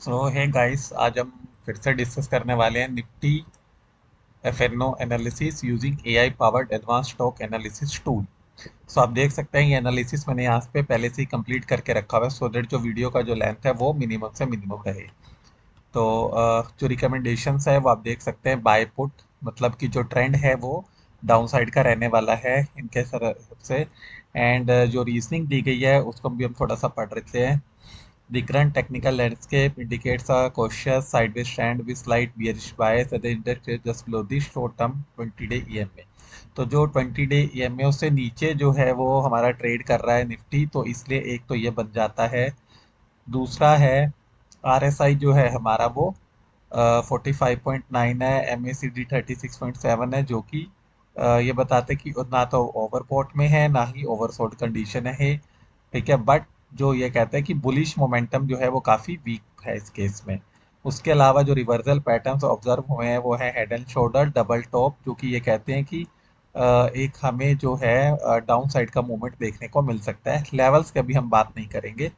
सो है गाइस, आज हम फिर से डिस्कस करने वाले हैं Nifty FNO analysis using AI powered advance stock analysis tool. So आप देख सकते हैं ये एनालिसिस मैंने यहाँ पे पहले से ही कंप्लीट करके रखा हुआ है, सो दैट जो वीडियो का जो लेंथ है वो मिनिमम से मिनिमम रहे। तो जो रिकमेंडेशंस है वो आप देख सकते हैं। बाय पुट मतलब कि जो ट्रेंड है वो डाउन साइड का रहने वाला है इनके तरफ से। एंड जो रीजनिंग दी गई है उसको भी हम थोड़ा सा पढ़ लेते हैं। The current technical landscape indicates a cautious sideways trend with slight bearish bias at the index is just below the short-term 20-day EMA। तो जो 20-day EMA उससे नीचे जो है वो हमारा ट्रेड कर रहा है निफ्टी, तो इसलिए एक तो ये बन जाता है। दूसरा है RSI जो है हमारा वो 45.9 है, MACD 36.7 है, जो कि ये बताते कि ना तो ओवरबॉट में है ना ही ओवरसोल्ड कंडीशन है। ठीक है, बट जो ये कहते हैं कि बुलिश मोमेंटम जो है वो काफ़ी वीक है इस केस में। उसके अलावा जो रिवर्सल पैटर्न्स ऑब्जर्व हुए हैं वो है head and shoulder double top, जो कि ये कहते हैं कि एक हमें जो है डाउन साइड का मूवमेंट देखने को मिल सकता है। लेवल्स की अभी हम बात नहीं करेंगे।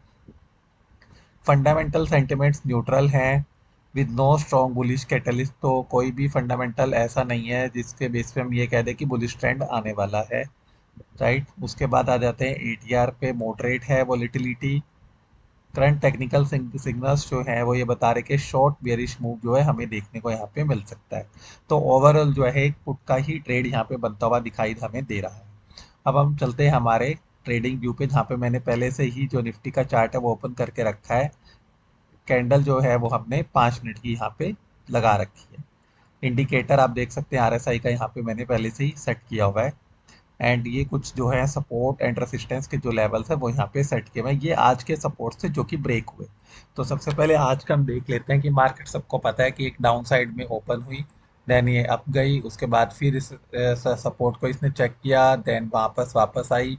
फंडामेंटल सेंटिमेंट्स न्यूट्रल हैं with no strong bullish catalyst, तो कोई भी फंडामेंटल ऐसा नहीं है जिसके बेस पे हम ये कह दें कि बुलिश ट्रेंड आने वाला है। राइट, उसके बाद आ जाते हैं एटीआर पे। मॉडरेट है वोलेटिलिटी। करंट टेक्निकल सिग्नल्स जो है वो ये बता रहे कि शॉर्ट बेयरिश मूव जो है हमें देखने को यहाँ पे मिल सकता है। तो ओवरऑल जो है एक पुट का ही ट्रेड यहाँ पे बनता हुआ दिखाई हमें दे रहा है। अब हम चलते हैं हमारे ट्रेडिंग व्यू पे, जहाँ पे मैंने पहले से ही जो निफ्टी का चार्ट है वो ओपन करके रखा है। कैंडल जो है वो हमने 5 मिनट की यहाँ पे लगा रखी है। इंडिकेटर आप देख सकते हैं आरएसआई का यहाँ पे मैंने पहले से ही सेट किया हुआ है। एंड ये कुछ जो है सपोर्ट एंड रेसिस्टेंस के जो लेवल्स है वो यहाँ पे सेट किए हुए हैं, ये आज के सपोर्ट से जो कि ब्रेक हुए। तो सबसे पहले आज का हम देख लेते हैं कि मार्केट सबको पता है कि एक डाउन साइड में ओपन हुई, देन ये अप गई, उसके बाद फिर इस सपोर्ट को इसने चेक किया, देन वापस वापस आई।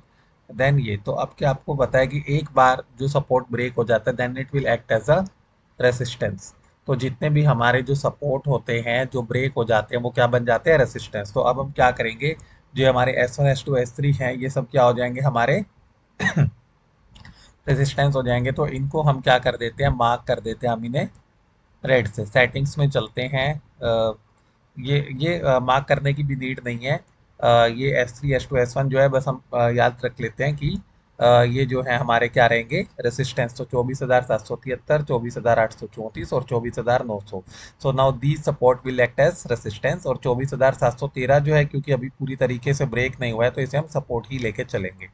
देन ये तो अब क्या आपको पता है कि एक बार जो सपोर्ट ब्रेक हो जाता है then it will act as a resistance. तो जितने भी हमारे जो सपोर्ट होते हैं जो ब्रेक हो जाते हैं वो क्या बन जाते हैं, रेसिस्टेंस। तो अब हम क्या करेंगे, जो हमारे S1 S2 S3 हैं ये सब क्या हो जाएंगे, हमारे रेजिस्टेंस हो जाएंगे। तो इनको हम क्या कर देते हैं, मार्क कर देते हैं हम इन्हें रेड से। सेटिंग्स में चलते हैं। ये मार्क करने की भी नीड नहीं है। ये S3 S2 S1 जो है बस हम याद रख लेते हैं कि ये जो है हमारे क्या रहेंगे, रेसिस्टेंस। तो 24,773, 24,834 और 24,900। So now the support will act as resistance. और 24,713 जो है क्योंकि अभी पूरी तरीके से ब्रेक नहीं हुआ है तो इसे हम सपोर्ट ही लेके चलेंगे।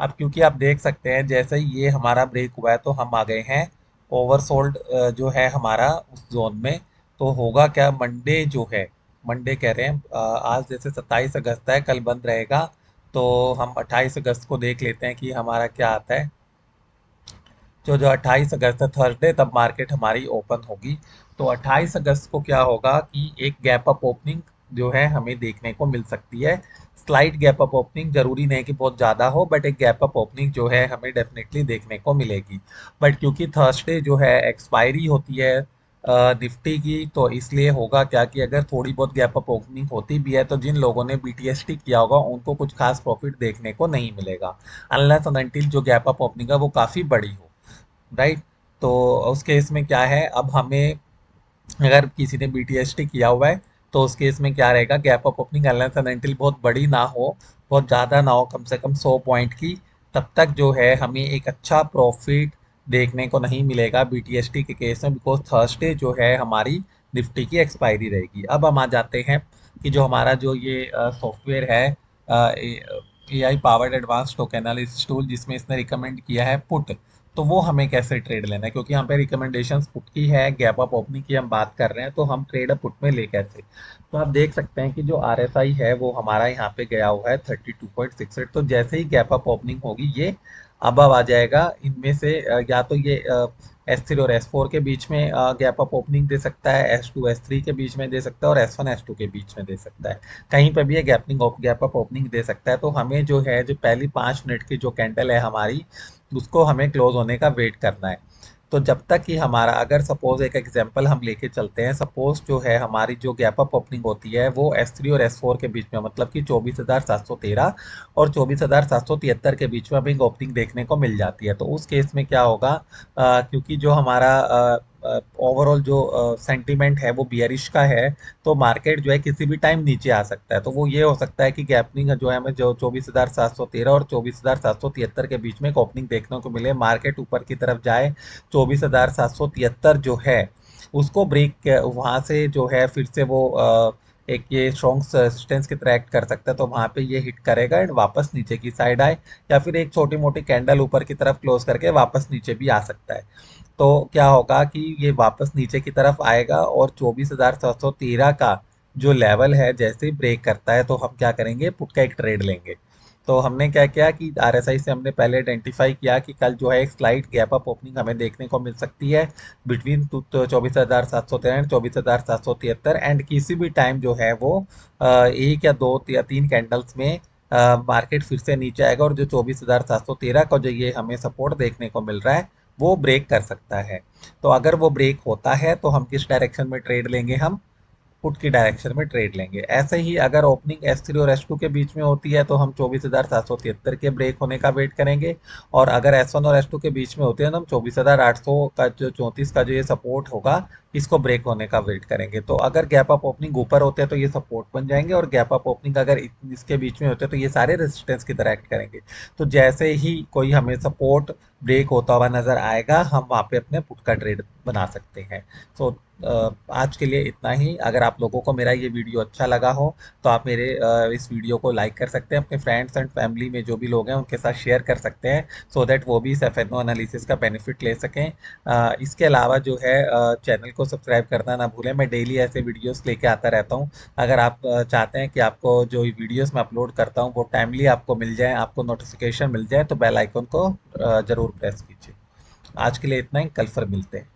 अब क्योंकि आप देख सकते हैं जैसे ही ये हमारा ब्रेक हुआ है तो हम आ गए हैं ओवरसोल्ड जो है हमारा उस जोन में। तो होगा क्या, मंडे जो है, मंडे कह रहे हैं, आज जैसे 27 अगस्त है, कल बंद रहेगा। तो हम 28 अगस्त को देख लेते हैं कि हमारा क्या आता है। जो जो 28 अगस्त है थर्सडे, तब मार्केट हमारी ओपन होगी। तो 28 अगस्त को क्या होगा कि एक गैप अप ओपनिंग जो है हमें देखने को मिल सकती है। स्लाइट गैप अप ओपनिंग, जरूरी नहीं कि बहुत ज़्यादा हो, बट एक गैप अप ओपनिंग जो है हमें डेफिनेटली देखने को मिलेगी। बट क्योंकि थर्सडे जो है एक्सपायरी होती है निफ्टी की, तो इसलिए होगा क्या कि अगर थोड़ी बहुत गैप अप ओपनिंग होती भी है तो जिन लोगों ने बीटीएसटी किया होगा उनको कुछ खास प्रॉफिट देखने को नहीं मिलेगा, अनलेस एंड अनटिल जो गैप अप ओपनिंग है वो काफ़ी बड़ी हो। राइट। तो उस केस में क्या है, अब हमें अगर किसी ने बीटीएसटी किया हुआ है तो उस केस में क्या रहेगा, gap up opening unless and until बहुत बड़ी ना हो, बहुत ज़्यादा ना हो, कम से कम 100 पॉइंट की, तब तक जो है हमें एक अच्छा प्रॉफिट देखने को नहीं मिलेगा बीटीएसटी के केस में, बिकॉज थर्सडे जो है हमारी निफ्टी की एक्सपायरी रहेगी। अब हम आ जाते हैं कि जो हमारा जो ये सॉफ्टवेयर है A I powered advance token analysis tool, जिसमें इसने रिकमेंड किया है पुट, तो वो हमें कैसे ट्रेड लेना है, क्योंकि यहाँ पे रिकमेंडेशंस पुट की है, गैप अप ओपनिंग की हम बात कर रहे हैं, तो हम ट्रेड अप पुट में ले कैसे। तो आप देख सकते हैं कि जो RSI है वो हमारा यहाँ पे गया हुआ है 32.68। तो जैसे ही गैप अप ओपनिंग होगी ये अब आ जाएगा इनमें से या तो ये S3 और S4 के बीच में गैप अप ओपनिंग दे सकता है, S2 S3 के बीच में दे सकता है और S1 S2 के बीच में दे सकता है। कहीं पर भी ये गैप अप ओपनिंग दे सकता है। तो हमें जो है जो पहली 5 मिनट की जो कैंडल है हमारी, उसको हमें क्लोज होने का वेट करना है। तो जब तक कि हमारा, अगर सपोज एक एग्जांपल हम लेके चलते हैं, सपोज जो है हमारी जो गैप अप ओपनिंग होती है वो S3 और S4 के बीच में, मतलब कि 24,713 और 24,773 के बीच में हमें ओपनिंग देखने को मिल जाती है। तो उस केस में क्या होगा, क्योंकि जो हमारा ओवरऑल जो सेंटीमेंट है वो बियरिश का है, तो मार्केट जो है किसी भी टाइम नीचे आ सकता है। तो वो ये हो सकता है कि गैपनिंग जो है हमें जो 24,713 और 24,773 के बीच में एक ओपनिंग देखने को मिले, मार्केट ऊपर की तरफ जाए, 24,773 जो है उसको ब्रेक वहां से जो है फिर से वो एक ये स्ट्रॉन्ग रेजिस्टेंस की तरह एक्ट कर सकता है, तो वहां पे ये हिट करेगा एंड वापस नीचे की साइड आए, या फिर एक छोटी मोटी कैंडल ऊपर की तरफ क्लोज करके वापस नीचे भी आ सकता है। तो क्या होगा कि ये वापस नीचे की तरफ आएगा और 24,713 का जो लेवल है जैसे ही ब्रेक करता है तो हम क्या करेंगे, पुट का एक ट्रेड लेंगे। तो हमने क्या किया कि आरएसआई से हमने पहले आइडेंटिफाई किया कि कल जो है एक स्लाइट गैप अप ओपनिंग हमें देखने को मिल सकती है बिटवीन 24,713 एंड 24,773, एंड किसी भी टाइम जो है वो एक या दो या तीन कैंडल्स में मार्केट फिर से नीचे आएगा और जो 24,713 का जो ये हमें सपोर्ट देखने को मिल रहा है वो ब्रेक कर सकता है। तो अगर वो ब्रेक होता है तो हम किस डायरेक्शन में ट्रेड लेंगे, हम पुट की डायरेक्शन में ट्रेड लेंगे। ऐसे ही अगर ओपनिंग S3 और S2 के बीच में होती है तो हम 24,773 के ब्रेक होने का वेट करेंगे, और अगर S1 और S2 के बीच में होती है तो हम 24,800 का जो 34 का जो ये सपोर्ट होगा इसको ब्रेक होने का वेट करेंगे। तो अगर गैप अप ओपनिंग ऊपर होते हैं तो ये सपोर्ट बन जाएंगे, और गैप अप ओपनिंग अगर इसके बीच में होते हैं तो ये सारे रेजिस्टेंस की तरह एक्ट करेंगे। तो जैसे ही कोई हमें सपोर्ट ब्रेक होता हुआ नजर आएगा हम वहाँ पे अपने पुट का ट्रेड बना सकते हैं। सो आज के लिए इतना ही। अगर आप लोगों को मेरा ये वीडियो अच्छा लगा हो तो आप मेरे इस वीडियो को लाइक कर सकते हैं, अपने फ्रेंड्स एंड फैमिली में जो भी लोग हैं उनके साथ शेयर कर सकते हैं, सो दैट वो भी इस एफएनओ एनालिसिस का बेनिफिट ले सकें। इसके अलावा जो है चैनल को सब्सक्राइब करना ना भूलें, मैं डेली ऐसे वीडियोस लेके आता रहता हूँ। अगर आप चाहते हैं कि आपको जो वीडियोस मैं अपलोड करता हूँ वो टाइमली आपको मिल जाए, आपको नोटिफिकेशन मिल जाए, तो बेल आइकन को ज़रूर प्रेस कीजिए। आज के लिए इतना ही, कल फिर मिलते हैं।